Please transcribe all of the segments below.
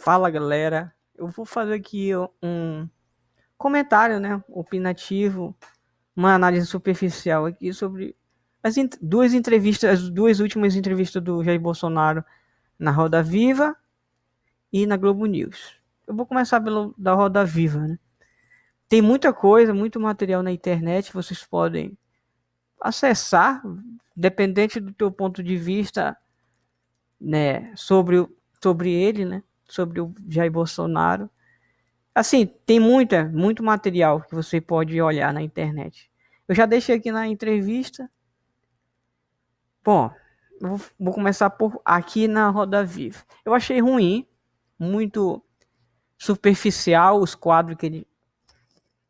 Fala galera, eu vou fazer aqui um comentário, né, opinativo, uma análise superficial aqui sobre duas entrevistas, as duas últimas entrevistas do Jair Bolsonaro na Roda Viva e na Globo News. Eu vou começar pelo da Roda Viva, né? Tem muita coisa, muito material na internet, vocês podem acessar, dependente do teu ponto de vista, né, sobre ele, né, sobre o Jair Bolsonaro. Assim, tem muito material que você pode olhar na internet. Eu já deixei aqui na entrevista. Bom, vou começar por aqui na Roda Viva. Eu achei ruim, muito superficial os quadros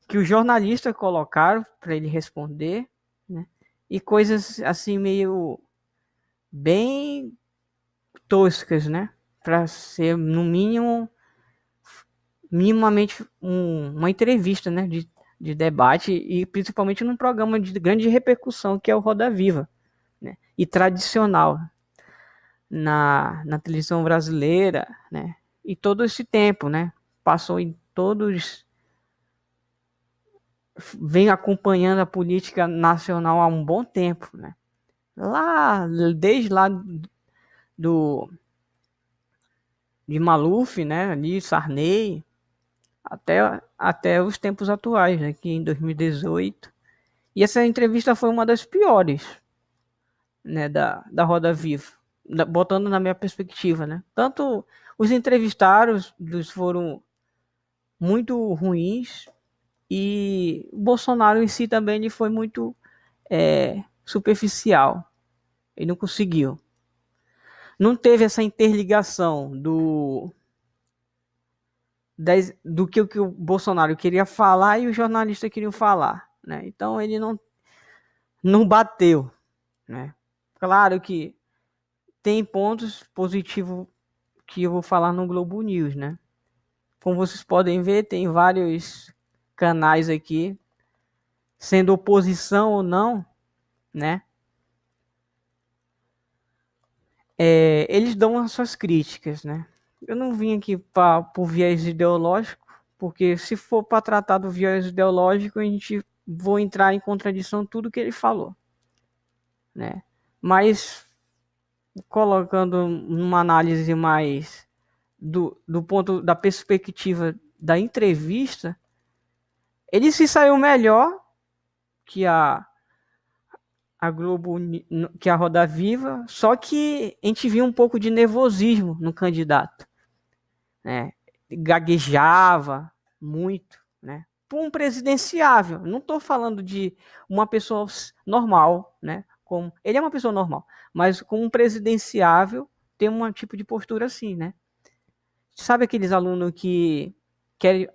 que os jornalistas colocaram para ele responder, né? E coisas assim meio bem toscas, né? Para ser no mínimo minimamente uma entrevista, né, de debate e principalmente num programa de grande repercussão que é o Roda Viva, né, e tradicional na televisão brasileira, né, e todo esse tempo, né, passou em todos, vem acompanhando a política nacional há um bom tempo, né, desde lá do de Maluf, né, ali Sarney, até os tempos atuais, né, que em 2018. E essa entrevista foi uma das piores, né, da Roda Viva, botando na minha perspectiva, né. Tanto os entrevistados foram muito ruins e o Bolsonaro em si também ele foi muito superficial. Ele não conseguiu. Não teve essa interligação do que o Bolsonaro queria falar e os jornalistas queriam falar, né? Então ele não bateu, né? Claro que tem pontos positivos que eu vou falar no Globo News, né? Como vocês podem ver, tem vários canais aqui, sendo oposição ou não, né? Eles dão as suas críticas, né? Eu não vim aqui por viés ideológico, porque se for para tratar do viés ideológico, a gente vou entrar em contradição tudo que ele falou, né? Mas colocando uma análise mais do ponto da perspectiva da entrevista, ele se saiu melhor que a Globo, que a Roda Viva, só que a gente viu um pouco de nervosismo no candidato, né? Gaguejava muito, né? Por um presidenciável, não estou falando de uma pessoa normal, né? Como ele é uma pessoa normal, mas com um presidenciável tem um tipo de postura assim, né? Sabe aqueles alunos que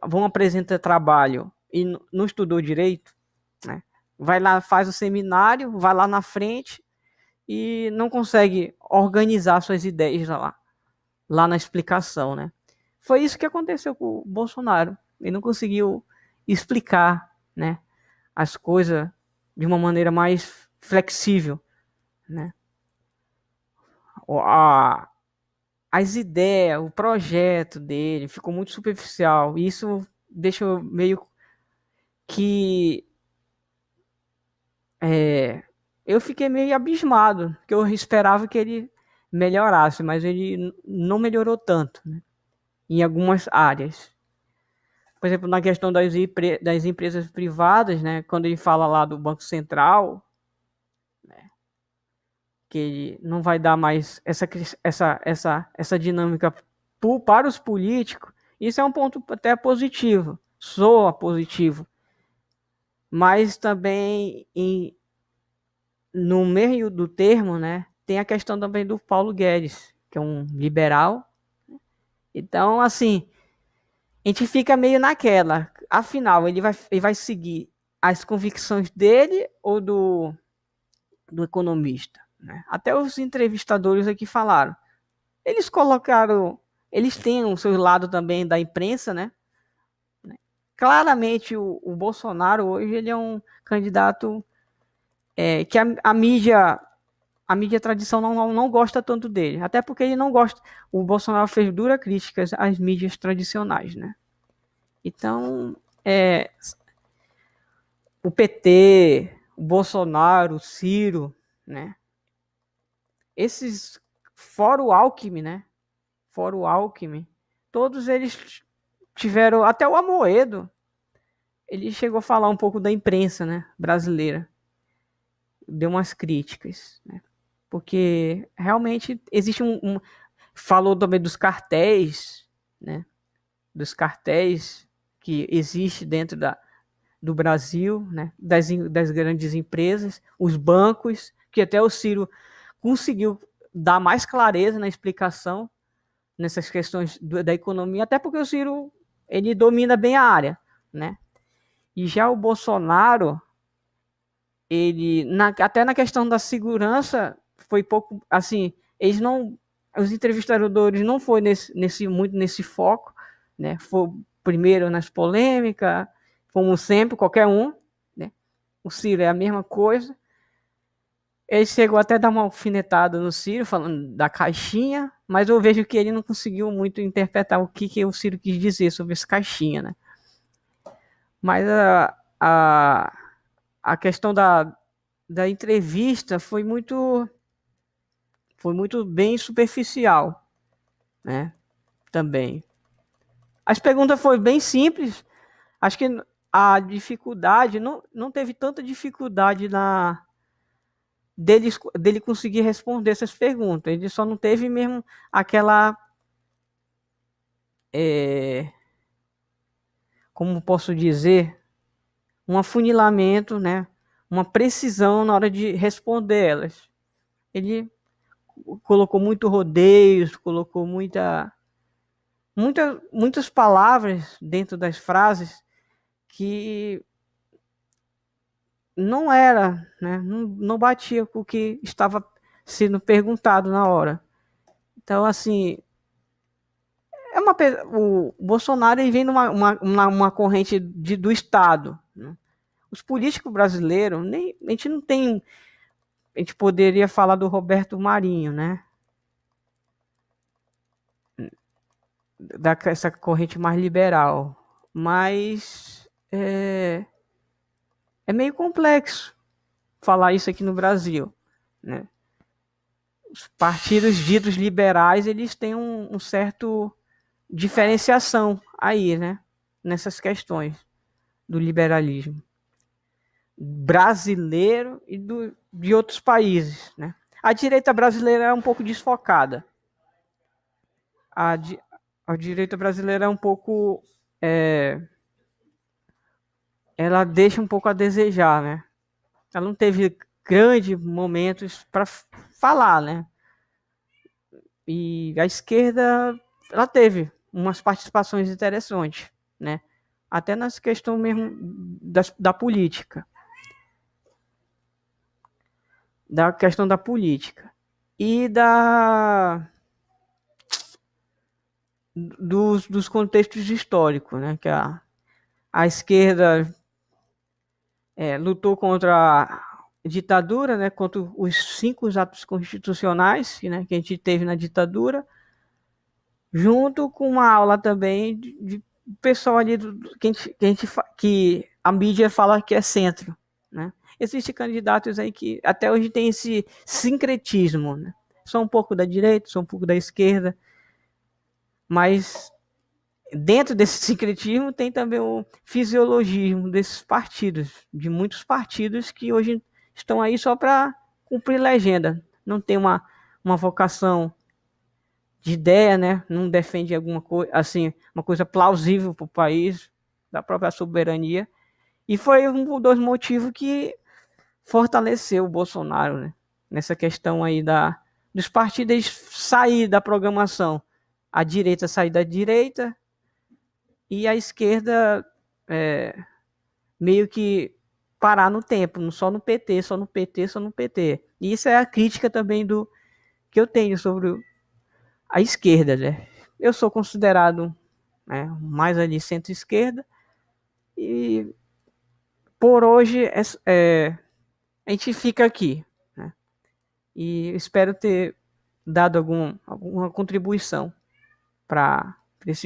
vão apresentar trabalho e não estudou direito, né? Vai lá, faz o seminário, vai lá na frente e não consegue organizar suas ideias lá na explicação, né? Foi isso que aconteceu com o Bolsonaro. Ele não conseguiu explicar, né, as coisas de uma maneira mais flexível, né? As ideias, o projeto dele ficou muito superficial. E isso deixa meio que eu fiquei meio abismado, porque eu esperava que ele melhorasse, mas ele não melhorou tanto, né, em algumas áreas. Por exemplo, na questão das empresas privadas, né, quando ele fala lá do Banco Central, né, que ele não vai dar mais essa dinâmica para os políticos, isso é um ponto até positivo, soa positivo, mas também no meio do termo, né, tem a questão também do Paulo Guedes, que é um liberal. Então, assim, a gente fica meio naquela. Afinal, ele vai seguir as convicções dele ou do economista, né? Até os entrevistadores aqui falaram. Eles colocaram... Eles têm o seu lado também da imprensa, né? Claramente, o Bolsonaro hoje ele é um candidato que a mídia a mídia tradicional não gosta tanto dele. Até porque ele não gosta. O Bolsonaro fez duras críticas às mídias tradicionais, né? Então, o PT, o Bolsonaro, o Ciro, né? Esses, fora o Alckmin, né? Fora o Alckmin, todos eles tiveram, até o Amoedo, ele chegou a falar um pouco da imprensa, né, brasileira. Deu umas críticas, né? Porque realmente existe falou também dos cartéis, né? Dos cartéis que existe dentro do Brasil, né? Das grandes empresas, os bancos, que até o Ciro conseguiu dar mais clareza na explicação nessas questões da economia, até porque o Ciro ele domina bem a área, né? E já o Bolsonaro, ele até na questão da segurança foi pouco assim, eles não, os entrevistadores não foi muito nesse foco, né? Foi primeiro nas polêmicas, como sempre, qualquer um, né? O Ciro é a mesma coisa. Ele chegou até a dar uma alfinetada no Ciro, falando da caixinha, mas eu vejo que ele não conseguiu muito interpretar o que o Ciro quis dizer sobre essa caixinha, né? Mas a questão da entrevista foi muito bem superficial, né? Também. As perguntas foram bem simples. Acho que a dificuldade, não teve tanta dificuldade dele conseguir responder essas perguntas. Ele só não teve mesmo aquela. Como posso dizer? Um afunilamento, né? Uma precisão na hora de responder elas. Ele colocou muito rodeios, colocou muitas palavras dentro das frases que não era, né? Não batia com o que estava sendo perguntado na hora. Então, assim, o Bolsonaro ele vem numa uma corrente do Estado. Né? Os políticos brasileiros, a gente não tem. A gente poderia falar do Roberto Marinho, né? Dessa corrente mais liberal. Mas é meio complexo falar isso aqui no Brasil, né? Os partidos ditos liberais, eles têm um certo diferenciação aí, né? Nessas questões do liberalismo brasileiro e de outros países, né? A direita brasileira é um pouco desfocada. A direita brasileira é um pouco... ela deixa um pouco a desejar, né? Ela não teve grandes momentos para falar, né? E a esquerda, ela teve umas participações interessantes, né? Até nas questões mesmo da política. Da questão da política. E dos contextos históricos, né? Que a esquerda lutou contra a ditadura, né? Contra os 5 atos constitucionais, né? Que a gente teve na ditadura, junto com uma aula também de pessoal ali que a mídia fala que é centro, né? Existem candidatos aí que até hoje tem esse sincretismo, né? São um pouco da direita, são um pouco da esquerda, mas dentro desse sincretismo tem também o fisiologismo desses partidos, de muitos partidos que hoje estão aí só para cumprir legenda, não tem uma vocação de ideia, né? Não defende alguma coisa, assim, uma coisa plausível para o país, da própria soberania. E foi um dos motivos que fortaleceu o Bolsonaro, né? Nessa questão aí dos partidos sair da programação. A direita sair da direita e a esquerda meio que parar no tempo, só no PT, só no PT, só no PT. E isso é a crítica também que eu tenho sobre a esquerda, né? Eu sou considerado mais ali centro-esquerda e por hoje a gente fica aqui, né? e espero ter dado alguma contribuição para